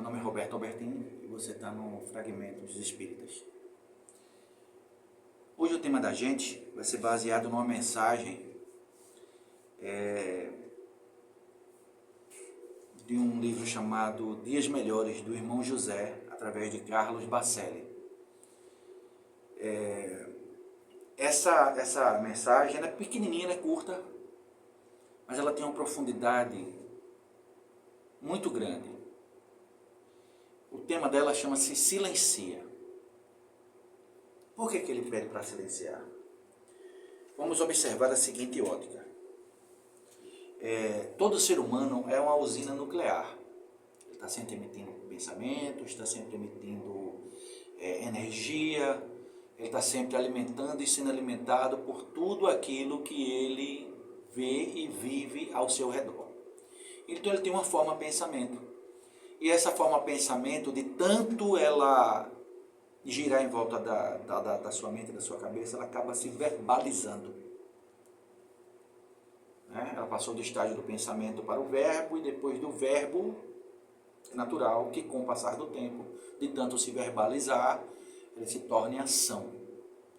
nome é Roberto Albertini e você está no Fragmentos Espíritas. Hoje o tema da gente vai ser baseado numa mensagem de um livro chamado Dias Melhores, do irmão José, através de Carlos Bacelli. Essa mensagem ela é pequenininha, ela é curta, mas ela tem uma profundidade muito grande. O tema dela chama-se Silencia. Por que ele pede para silenciar? Vamos observar a seguinte ótica. Todo ser humano é uma usina nuclear. Ele está sempre emitindo pensamentos, está sempre emitindo energia, ele está sempre alimentando e sendo alimentado por tudo aquilo que ele vê e vive ao seu redor. Então ele tem uma forma de pensamento. E essa forma de pensamento, de tanto ela girar em volta da sua mente, da sua cabeça, ela acaba se verbalizando. Ela passou do estágio do pensamento para o verbo, e depois do verbo, é natural que com o passar do tempo, de tanto se verbalizar, ele se torne ação,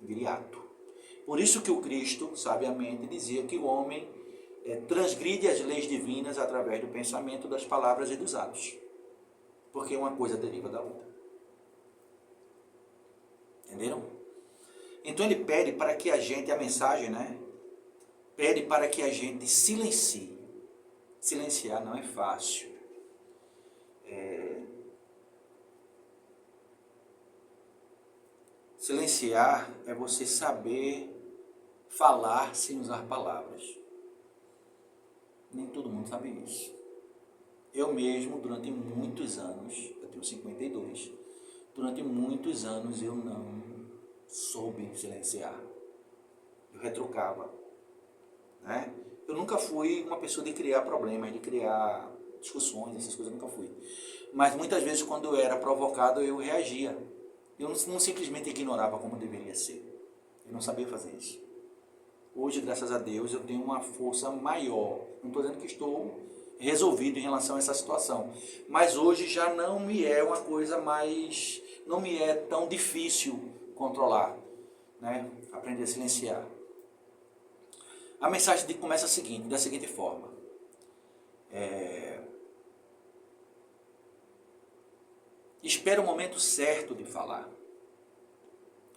vire ato. Por isso que o Cristo, sabiamente, dizia que o homem transgride as leis divinas através do pensamento, das palavras e dos atos. Porque uma coisa deriva da outra. Entenderam? Então ele pede para que a gente, a mensagem, pede para que a gente silencie. Silenciar não é fácil. Silenciar é você saber falar sem usar palavras. Nem todo mundo sabe isso. Eu mesmo, durante muitos anos, eu tenho 52, durante muitos anos eu não soube silenciar. Eu retrucava. Eu nunca fui uma pessoa de criar problemas, de criar discussões, essas coisas eu nunca fui. Mas muitas vezes quando eu era provocado eu reagia. Eu não simplesmente ignorava como deveria ser. Eu não sabia fazer isso. Hoje, graças a Deus, eu tenho uma força maior. Não estou dizendo que estou resolvido em relação a essa situação. Mas hoje já não me é uma coisa mais... não me é tão difícil controlar. Aprender a silenciar. A mensagem começa da seguinte forma. Espera o momento certo de falar.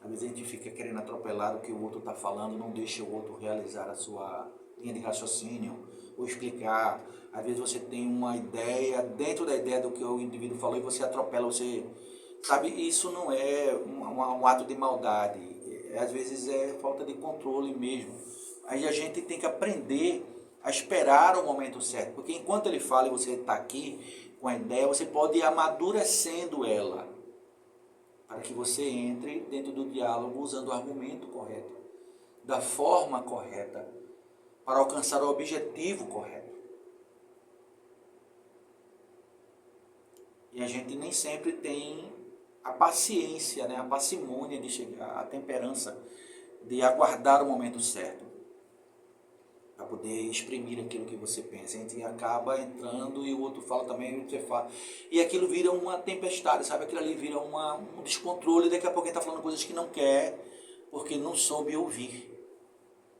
Às vezes a gente fica querendo atropelar o que o outro está falando, não deixa o outro realizar a sua linha de raciocínio, ou explicar. Às vezes você tem uma ideia, dentro da ideia do que o indivíduo falou, e você atropela, você... Sabe, isso não é um ato de maldade. Às vezes é falta de controle mesmo. Aí a gente tem que aprender a esperar o momento certo. Porque enquanto ele fala e você está aqui com a ideia, você pode ir amadurecendo ela. Para que você entre dentro do diálogo usando o argumento correto. Da forma correta. Para alcançar o objetivo correto. E a gente nem sempre tem a paciência, a parcimônia de chegar, a temperança de aguardar o momento certo. Para poder exprimir aquilo que você pensa. A gente acaba entrando e o outro fala também, você fala. E aquilo vira uma tempestade, sabe? Aquilo ali vira um descontrole. Daqui a pouco a gente está falando coisas que não quer, porque não soube ouvir.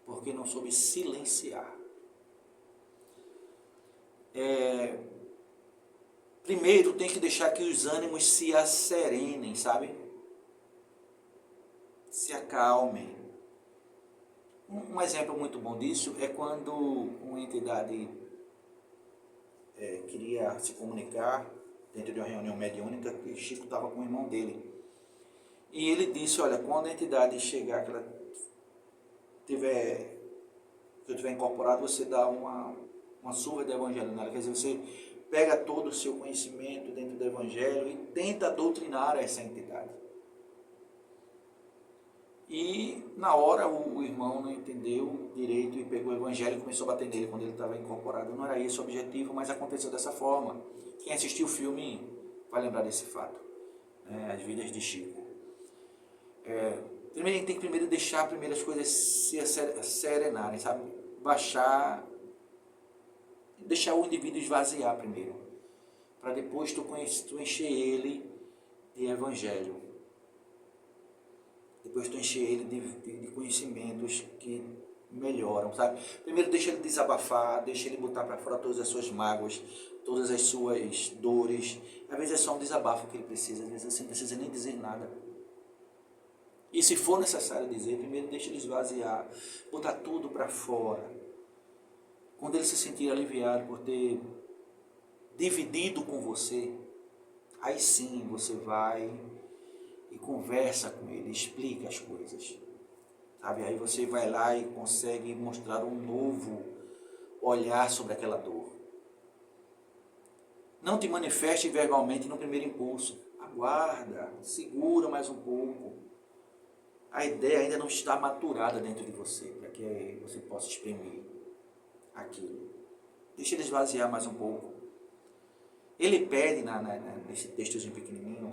Porque não soube silenciar. Primeiro tem que deixar que os ânimos se asserenem, sabe? Se acalmem. Um exemplo muito bom disso é quando uma entidade queria se comunicar dentro de uma reunião mediúnica, que Chico estava com o irmão dele. E ele disse, olha, quando a entidade chegar, que ela que eu tiver incorporado, você dá uma surra de evangelho nela. Quer dizer, você pega todo o seu conhecimento dentro do evangelho e tenta doutrinar essa entidade. E na hora o irmão não entendeu direito e pegou o evangelho e começou a bater nele quando ele estava incorporado. Não era esse o objetivo, mas aconteceu dessa forma. Quem assistiu o filme vai lembrar desse fato. As Vidas de Chico. Primeiro a gente tem que deixar as coisas se serenarem, sabe? Baixar, deixar o indivíduo esvaziar primeiro. para depois tu encher ele de evangelho. Depois tu encher ele de conhecimentos que melhoram, sabe? Primeiro deixa ele desabafar, deixa ele botar para fora todas as suas mágoas, todas as suas dores. Às vezes é só um desabafo que ele precisa, às vezes você não precisa nem dizer nada. E se for necessário dizer, primeiro deixa ele esvaziar, botar tudo para fora. Quando ele se sentir aliviado por ter dividido com você, aí sim você vai e conversa com ele, explica as coisas. Sabe? Aí você vai lá e consegue mostrar um novo olhar sobre aquela dor. Não te manifeste verbalmente no primeiro impulso. Aguarda, segura mais um pouco. A ideia ainda não está maturada dentro de você, para que você possa exprimir aquilo. Deixa ele esvaziar mais um pouco. Ele pede, nesse textozinho pequenininho,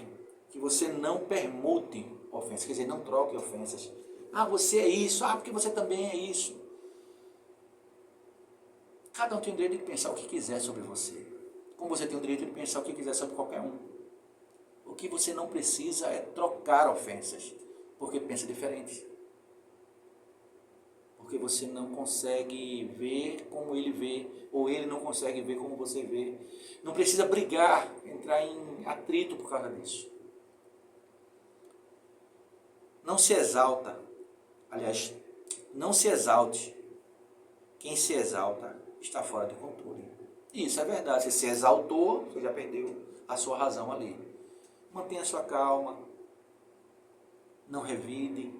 que você não permute ofensas, quer dizer, não troque ofensas. Ah, você é isso, porque você também é isso. Cada um tem o direito de pensar o que quiser sobre você. Como você tem o direito de pensar o que quiser sobre qualquer um. O que você não precisa é trocar ofensas, porque pensa diferente. Porque você não consegue ver como ele vê, ou ele não consegue ver como você vê. Não precisa brigar, entrar em atrito por causa disso. Não se exalta. Aliás, não se exalte. Quem se exalta está fora de controle. Isso é verdade. Você se exaltou, você já perdeu a sua razão ali. Mantenha a sua calma. Não revide.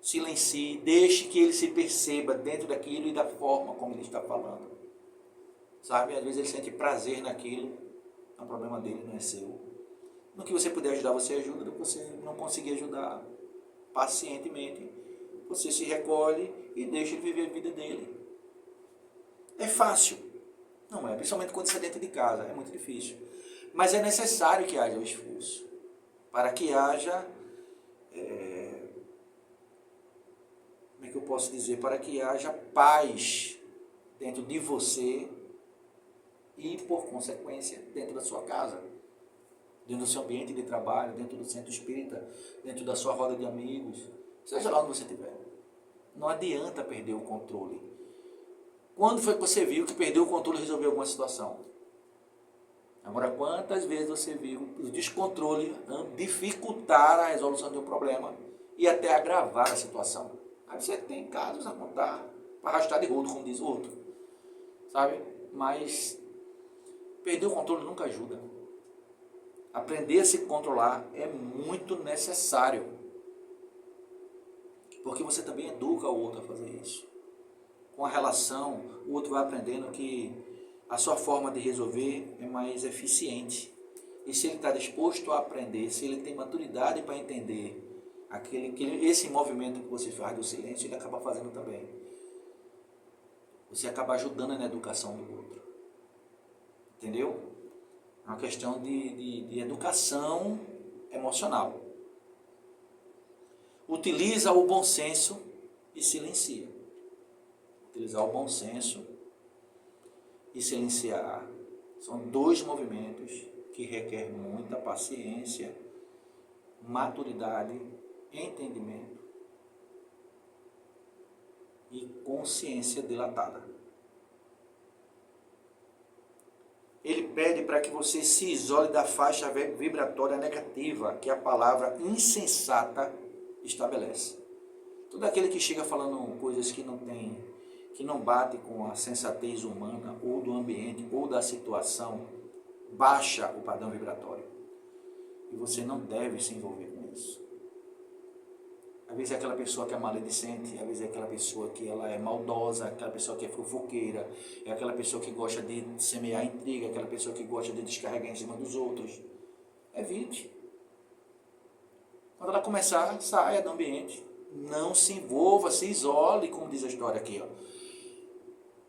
Silencie. Deixe que ele se perceba dentro daquilo e da forma como ele está falando. Sabe? Às vezes ele sente prazer naquilo. É um problema dele, não é seu. No que você puder ajudar, você ajuda. No que você não conseguir ajudar, pacientemente, você se recolhe e deixa ele viver a vida dele. É fácil? Não é, principalmente quando você é dentro de casa, é muito difícil. Mas é necessário que haja o esforço, para que haja, como é que eu posso dizer, para que haja paz dentro de você e, por consequência, dentro da sua casa. Dentro do seu ambiente de trabalho, dentro do centro espírita, dentro da sua roda de amigos, seja lá onde você estiver. Não adianta perder o controle. Quando foi que você viu que perdeu o controle e resolveu alguma situação? Agora, quantas vezes você viu o descontrole dificultar a resolução de um problema e até agravar a situação? Aí você tem casos a contar para arrastar de rodo, como diz o outro. Sabe? Mas perder o controle nunca ajuda. Aprender a se controlar é muito necessário. Porque você também educa o outro a fazer isso. Com a relação, o outro vai aprendendo que a sua forma de resolver é mais eficiente. E se ele está disposto a aprender, se ele tem maturidade para entender esse movimento que você faz do silêncio, ele acaba fazendo também. Você acaba ajudando na educação do outro. Entendeu? É uma questão de educação emocional. Utiliza o bom senso e silencia. Utilizar o bom senso e silenciar são dois movimentos que requerem muita paciência, maturidade, entendimento e consciência dilatada. Ele pede para que você se isole da faixa vibratória negativa que a palavra insensata estabelece. Todo aquele que chega falando coisas que não bate com a sensatez humana ou do ambiente ou da situação, baixa o padrão vibratório. E você não deve se envolver com isso. Às vezes é aquela pessoa que é maledicente, às vezes é aquela pessoa que ela é maldosa, aquela pessoa que é fofoqueira, é aquela pessoa que gosta de semear intriga, aquela pessoa que gosta de descarregar em cima dos outros. Evite. Quando ela começar, saia do ambiente. Não se envolva, se isole, como diz a história aqui.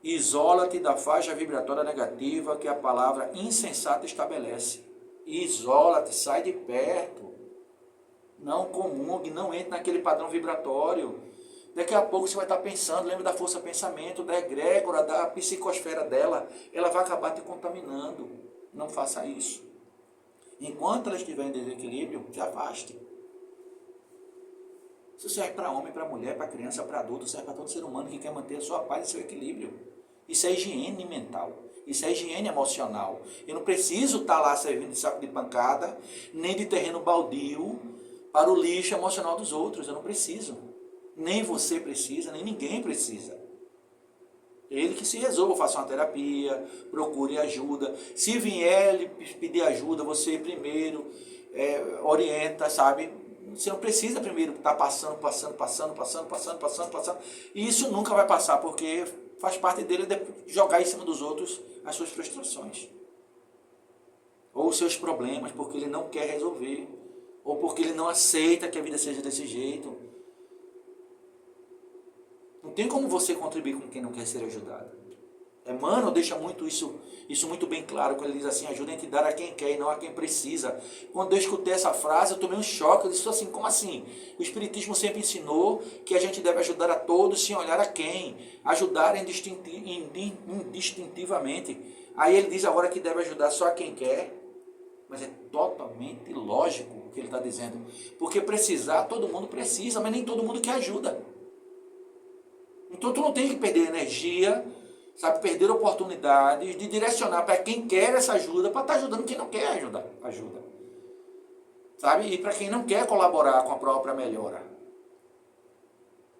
Isola-te da faixa vibratória negativa que a palavra insensata estabelece. Isola-te, sai de perto. Não comungue, não entre naquele padrão vibratório. Daqui a pouco você vai estar pensando, lembra da força pensamento, da egrégora, da psicosfera dela. Ela vai acabar te contaminando. Não faça isso. Enquanto ela estiver em desequilíbrio, se afaste. Isso serve para homem, para mulher, para criança, para adulto, serve para todo ser humano que quer manter a sua paz e seu equilíbrio. Isso é higiene mental. Isso é higiene emocional. Eu não preciso estar lá servindo de saco de pancada, nem de terreno baldio para o lixo emocional dos outros. Eu não preciso. Nem você precisa, nem ninguém precisa. Ele que se resolva, faça uma terapia, procure ajuda. Se vier ele pedir ajuda, você primeiro orienta, sabe? Você não precisa primeiro estar passando. E isso nunca vai passar, porque faz parte dele jogar em cima dos outros as suas frustrações. Ou os seus problemas, porque ele não quer resolver. Ou porque ele não aceita que a vida seja desse jeito. Não tem como você contribuir com quem não quer ser ajudado. Emmanuel deixa muito isso muito bem claro, quando ele diz assim, ajuda a te dar a quem quer e não a quem precisa. Quando eu escutei essa frase, eu tomei um choque, eu disse assim, como assim? O Espiritismo sempre ensinou que a gente deve ajudar a todos sem olhar a quem, ajudar indistintivamente. Aí ele diz agora que deve ajudar só a quem quer, mas é totalmente lógico o que ele está dizendo, porque precisar, todo mundo precisa, mas nem todo mundo quer ajuda. Então tu não tem que perder energia, sabe, perder oportunidades de direcionar para quem quer essa ajuda, para estar ajudando quem não quer ajuda. Sabe? E para quem não quer colaborar com a própria melhora.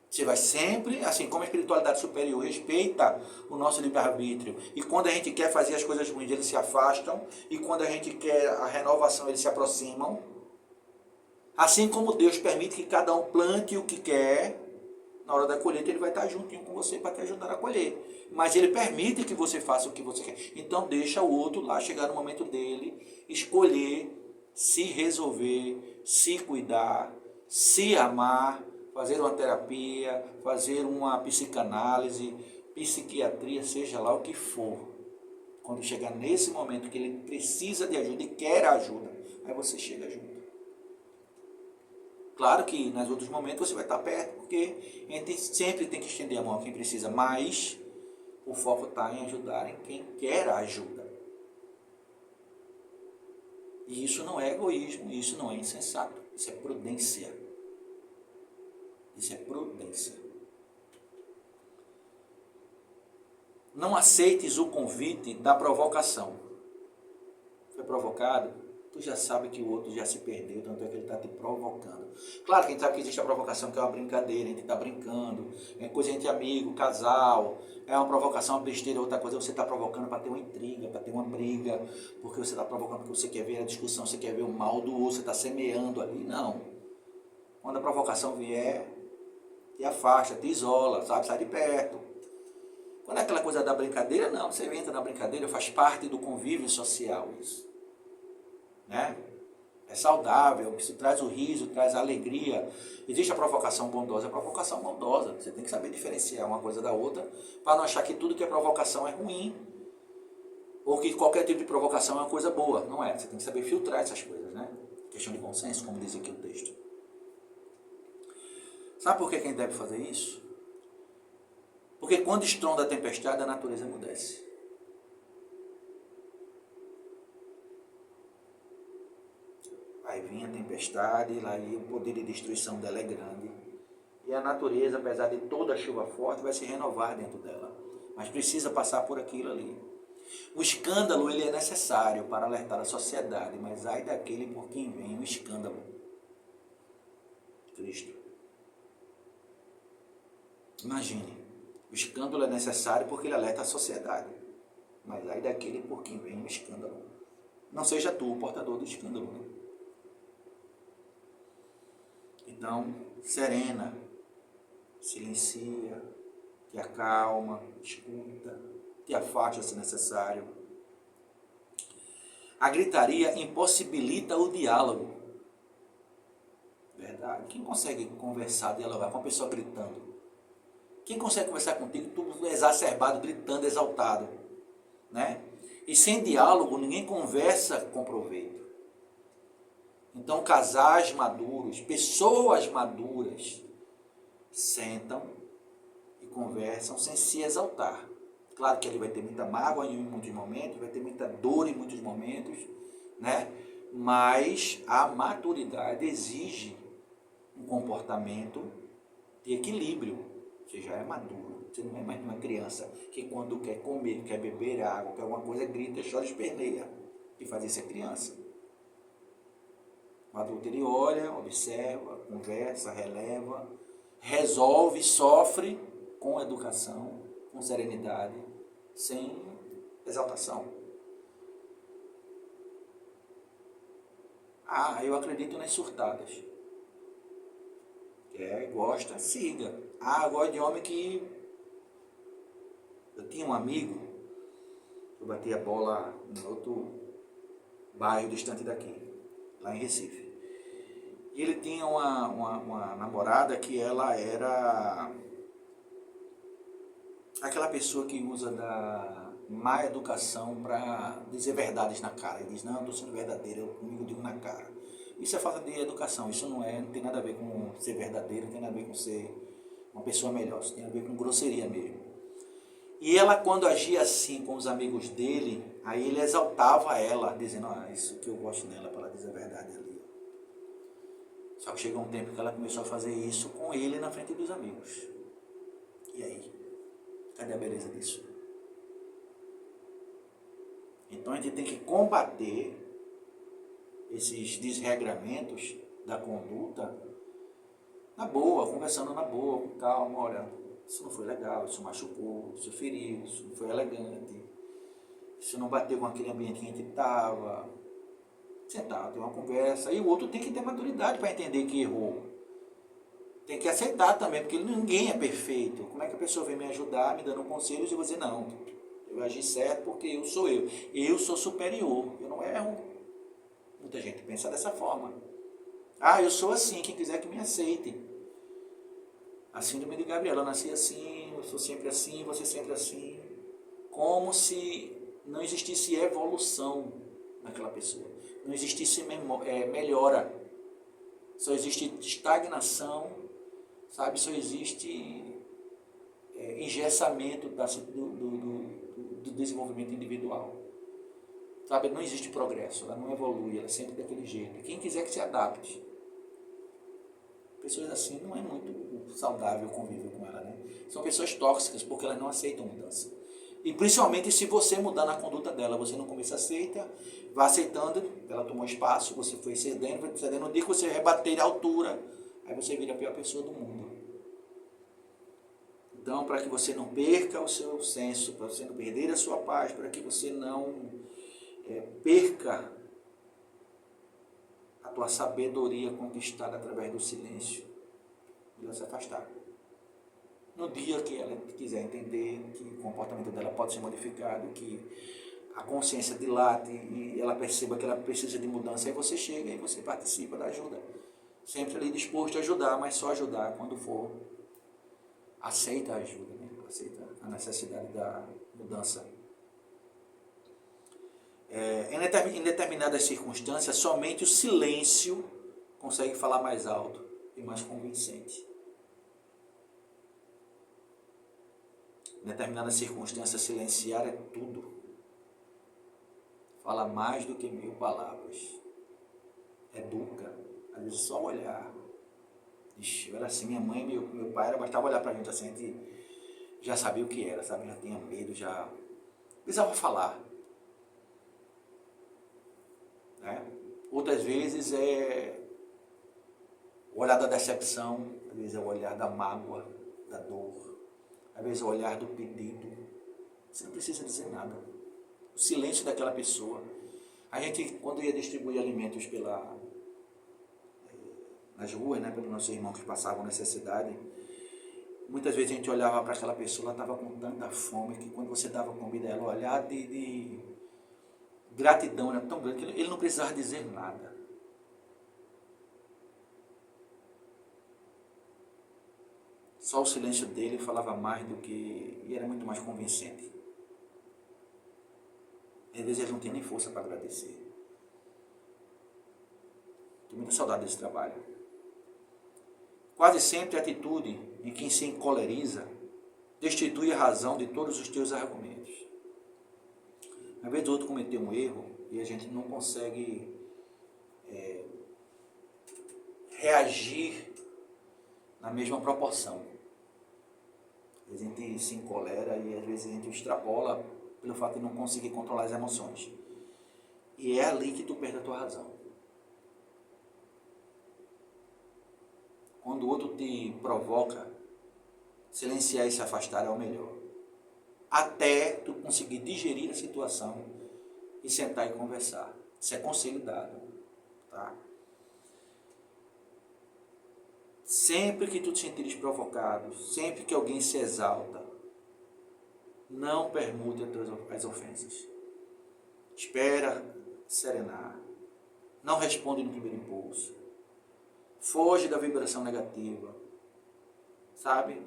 Você vai sempre, assim como a espiritualidade superior respeita o nosso livre-arbítrio, e quando a gente quer fazer as coisas ruins, eles se afastam, e quando a gente quer a renovação, eles se aproximam. Assim como Deus permite que cada um plante o que quer, na hora da colheita ele vai estar juntinho com você para te ajudar a colher. Mas ele permite que você faça o que você quer. Então deixa o outro lá, chegar no momento dele, escolher, se resolver, se cuidar, se amar, fazer uma terapia, fazer uma psicanálise, psiquiatria, seja lá o que for. Quando chegar nesse momento que ele precisa de ajuda e quer ajuda, aí você chega junto. Claro que nos outros momentos você vai estar perto, porque a gente sempre tem que estender a mão a quem precisa, mas o foco está em ajudar em quem quer a ajuda. E isso não é egoísmo, isso não é insensato, isso é prudência. Isso é prudência. Não aceites o convite da provocação. Foi provocado? Tu já sabe que o outro já se perdeu, tanto é que ele está te provocando. Claro que a gente sabe que existe a provocação, que é uma brincadeira, a gente está brincando, é coisa entre amigo, casal, é uma provocação, uma besteira, outra coisa você está provocando para ter uma intriga, para ter uma briga, porque você está provocando porque você quer ver a discussão, você quer ver o mal do outro, você está semeando ali. Não. Quando a provocação vier, te afasta, te isola, sabe? Sai de perto. Quando é aquela coisa da brincadeira, não, você entra na brincadeira, faz parte do convívio social isso. Né? É saudável, isso traz o riso, traz a alegria. Existe a provocação bondosa, a provocação maldosa. Você tem que saber diferenciar uma coisa da outra, para não achar que tudo que é provocação é ruim, ou que qualquer tipo de provocação é uma coisa boa. Não é, você tem que saber filtrar essas coisas, né? Questão de bom senso, como diz aqui o texto. Sabe por que quem deve fazer isso? Porque quando estronda a tempestade, a natureza emudece. Vai vir a tempestade, e o poder de destruição dela é grande. E a natureza, apesar de toda a chuva forte, vai se renovar dentro dela. Mas precisa passar por aquilo ali. O escândalo ele é necessário para alertar a sociedade, mas ai daquele por quem vem o escândalo. Cristo. Imagine, o escândalo é necessário porque ele alerta a sociedade, mas ai daquele por quem vem o escândalo. Não seja tu o portador do escândalo, né? Então, serena, silencia, te acalma, escuta, te afasta se necessário. A gritaria impossibilita o diálogo. Verdade. Quem consegue conversar, dialogar com uma pessoa gritando? Quem consegue conversar contigo, tudo exacerbado, gritando, exaltado? Né? E sem diálogo, ninguém conversa com proveito. Então, casais maduros, pessoas maduras, sentam e conversam sem se exaltar. Claro que ele vai ter muita mágoa em muitos momentos, vai ter muita dor em muitos momentos, né? Mas a maturidade exige um comportamento de equilíbrio. Você já é maduro, você não é mais uma criança que quando quer comer, quer beber água, quer alguma coisa, grita, chora, esperneia. E faz isso é criança. O adulto ele olha, observa, conversa, releva, resolve, sofre com educação, com serenidade, sem exaltação. Ah, eu acredito nas surtadas. Gosta, siga. Ah, eu gosto de homem que... Eu tinha um amigo, eu batia bola em outro bairro distante daqui, lá em Recife. E ele tinha uma namorada que ela era aquela pessoa que usa da má educação para dizer verdades na cara. Ele diz, não, eu estou sendo verdadeiro, eu comigo digo na cara. Isso é falta de educação, isso não tem nada a ver com ser verdadeiro, não tem nada a ver com ser uma pessoa melhor, isso tem a ver com grosseria mesmo. E ela, quando agia assim com os amigos dele, aí ele exaltava ela, dizendo, isso que eu gosto nela, para ela dizer a verdade ali. Só que chegou um tempo que ela começou a fazer isso com ele na frente dos amigos. E aí? Cadê a beleza disso? Então a gente tem que combater esses desregramentos da conduta na boa, conversando na boa, com calma. Olha, isso não foi legal, isso machucou, isso feriu, isso não foi elegante, isso não bateu com aquele ambiente que a gente estava. Sentar, ter uma conversa. E o outro tem que ter maturidade para entender que errou. Tem que aceitar também, porque ninguém é perfeito. Como é que a pessoa vem me ajudar, me dando conselhos, e eu vou dizer, não, eu agi certo porque eu sou eu. Eu sou superior, eu não erro. Muita gente pensa dessa forma. Ah, eu sou assim, quem quiser que me aceite. A síndrome de Gabriela, eu nasci assim, eu sou sempre assim, você sempre assim. Como se não existisse evolução naquela pessoa. Não existisse melhora. Só existe estagnação, sabe? Só existe engessamento do desenvolvimento individual. Sabe? Não existe progresso, ela não evolui, ela é sempre daquele jeito. Quem quiser que se adapte. Pessoas assim não é muito saudável conviver com ela, né? São pessoas tóxicas porque elas não aceitam mudança. E principalmente se você mudar na conduta dela, você no começo aceita, vai aceitando, ela tomou espaço, você foi cedendo, no dia que você rebater a altura, aí você vira a pior pessoa do mundo. Então, para que você não perca o seu senso, para você não perder a sua paz, para que você não perca a tua sabedoria conquistada através do silêncio, ela se afastar. No dia que ela quiser entender que o comportamento dela pode ser modificado, que a consciência dilate e ela perceba que ela precisa de mudança, aí você chega e você participa da ajuda. Sempre ali disposto a ajudar, mas só ajudar quando for. Aceita a ajuda, né? Aceita a necessidade da mudança. Em determinadas circunstâncias, somente o silêncio consegue falar mais alto e mais convincente. Em determinadas circunstâncias, silenciar é tudo. Fala mais do que 1000 palavras. Educa. Às vezes só olhar. Ixi, eu era assim, minha mãe e meu pai, era bastava olhar pra gente assim, a gente já sabia o que era, sabe? Já tinha medo, já precisava falar. Né? Outras vezes é o olhar da decepção, às vezes é o olhar da mágoa, da dor. Às vezes é o olhar do pedido. Você não precisa dizer nada. O silêncio daquela pessoa. A gente, quando ia distribuir alimentos nas ruas, né, pelos nossos irmãos que passavam necessidade, muitas vezes a gente olhava para aquela pessoa, ela estava com tanta fome, que quando você dava comida a ela, o olhar de gratidão era tão grande que ele não precisava dizer nada. Só o silêncio dele falava mais do que... e era muito mais convincente. Às vezes ele não tem nem força para agradecer. Tenho muita saudade desse trabalho. Quase sempre a atitude em quem se encoleriza destitui a razão de todos os teus argumentos. Às vezes o outro cometeu um erro e a gente não consegue reagir na mesma proporção. Às vezes a gente se encolera e às vezes a gente extrapola pelo fato de não conseguir controlar as emoções. E é ali que tu perde a tua razão. Quando o outro te provoca, silenciar e se afastar é o melhor. Até tu conseguir digerir a situação e sentar e conversar. Isso é conselho dado. Tá? Sempre que tu te sentires provocado, sempre que alguém se exalta, não permute as ofensas. Espera serenar. Não responde no primeiro impulso. Foge da vibração negativa. Sabe?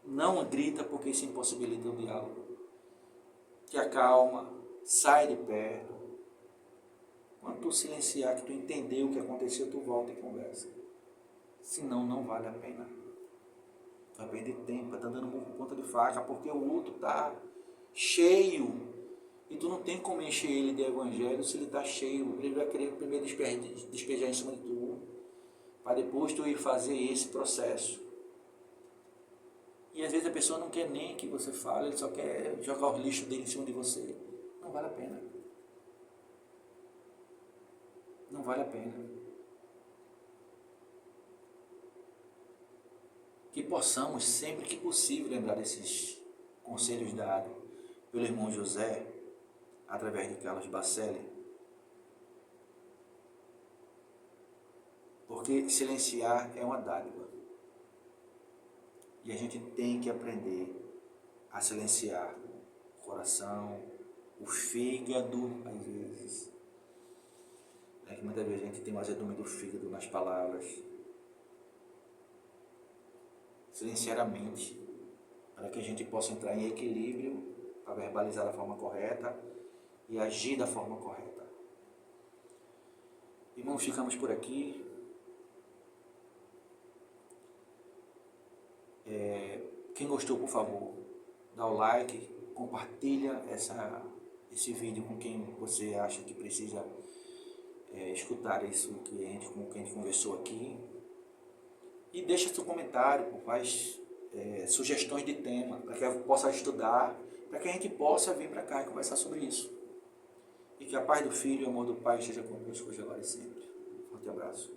Não grita porque isso impossibilita o diálogo. Te acalma, sai de perto. Quando tu silenciar, que tu entender o que aconteceu, tu volta e conversa. Senão, não vale a pena. Vai perder tempo, vai estar dando murro por ponta de faca, porque o outro está cheio. E tu não tem como encher ele de evangelho se ele está cheio. Ele vai querer primeiro despejar em cima de tu, para depois tu ir fazer esse processo. E às vezes a pessoa não quer nem que você fale, ele só quer jogar o lixo dele em cima de você. Não vale a pena. Não vale a pena. Que possamos, sempre que possível, lembrar desses conselhos dados pelo irmão José, através de Carlos Bacelli. Porque silenciar é uma dádiva. E a gente tem que aprender a silenciar o coração, o fígado, às vezes. É que muitas vezes a gente tem um azedume do fígado nas palavras. Silenciar a mente, para que a gente possa entrar em equilíbrio, para verbalizar da forma correta e agir da forma correta. Irmãos, ficamos por aqui. Quem gostou, por favor, dá o like, compartilha esse vídeo com quem você acha que precisa escutar isso com que a gente conversou aqui. E deixa seu comentário, faz sugestões de tema, para que eu possa estudar, para que a gente possa vir para cá e conversar sobre isso. E que a paz do Filho e o amor do Pai esteja conosco hoje, agora e sempre. Forte abraço.